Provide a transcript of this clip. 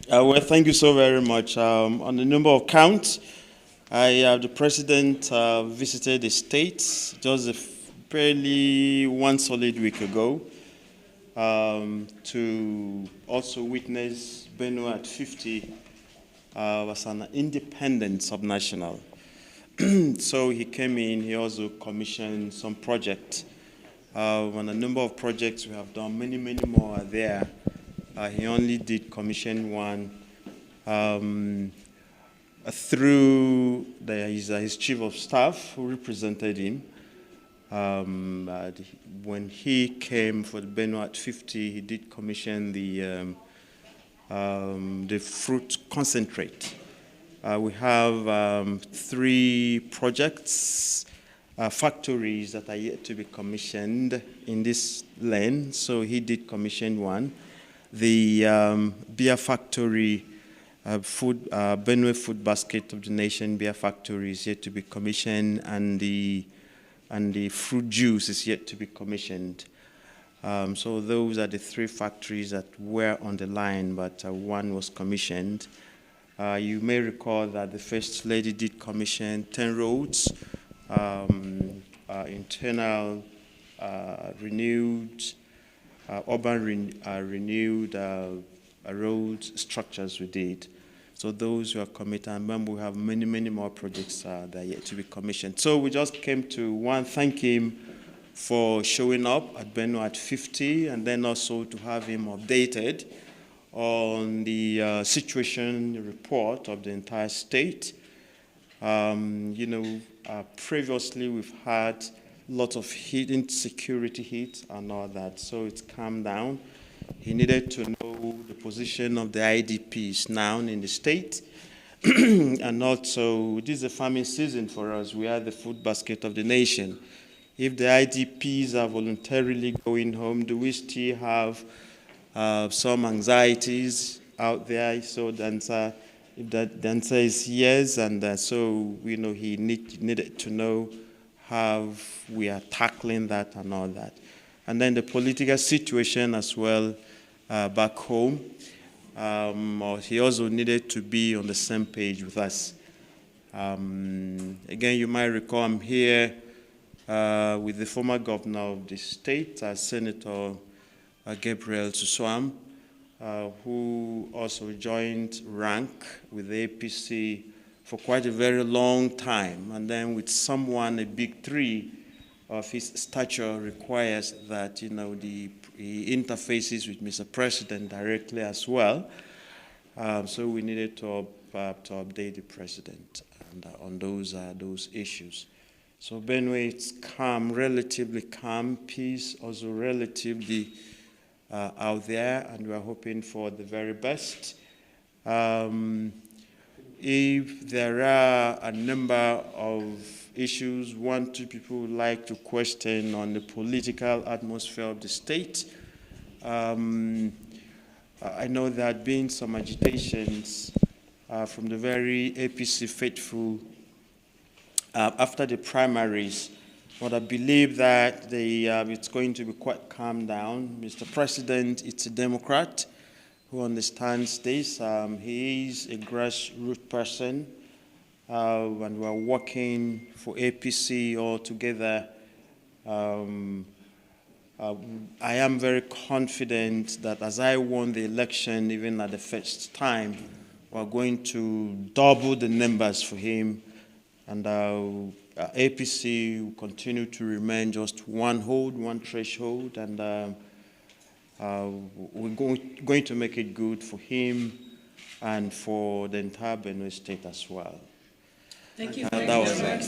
Well, thank you so very much. On the number of counts, the president visited the state just barely one solid week ago to also witness Benue at 50 as an independent subnational. So he came in, he also commissioned some projects. On a number of projects we have done, many more are there. He only did commission one through his chief of staff who represented him. When he came for the Benue at 50, he did commission the fruit concentrate. We have 3 projects, factories that are yet to be commissioned in this lane. So he did commission one. The beer factory, Benue Food Basket of the Nation beer factory is yet to be commissioned, and the fruit juice is yet to be commissioned. So those are the 3 factories that were on the line, but one was commissioned. You may recall that the First Lady did commission 10 roads, internal renewed, urban renewed road structures we did. So those who are committed, and remember we have many more projects that are yet to be commissioned. So we just came to thank him for showing up at Benue at 50, and then also to have him updated on the situation report of the entire state. Previously we've had lots of hidden security hits and all that, so it's calmed down. He needed to know the position of the IDPs now in the state. And also, this is a farming season for us. We are the food basket of the nation. If the IDPs are voluntarily going home, do we still have some anxieties out there? So the answer, if the answer is yes, and so he needed to know how we are tackling that and all that. And then the political situation as well back home. He also needed to be on the same page with us. Again, you might recall I'm here with the former governor of the state, Senator Gabriel Suswam, who also joined rank with the APC for quite a very long time. And then with someone, a big 3 of his stature requires that, he interfaces with Mr. President directly as well. So we needed to update the president on those issues. So Benue, it's calm, relatively calm, peace, also relatively out there, and we're hoping for the very best. If there are a number of issues, 2 people would like to question on the political atmosphere of the state. I know there had been some agitations from the very APC faithful after the primaries, but I believe that it's going to be quite calmed down. Mr. President, it's a Democrat who understands this. He is a grassroots person, and we're working for APC all together. I am very confident that as I won the election, even at the first time, we're going to double the numbers for him, and APC will continue to remain just one threshold, and we're going to make it good for him and for the entire Benue state as well. Thank you.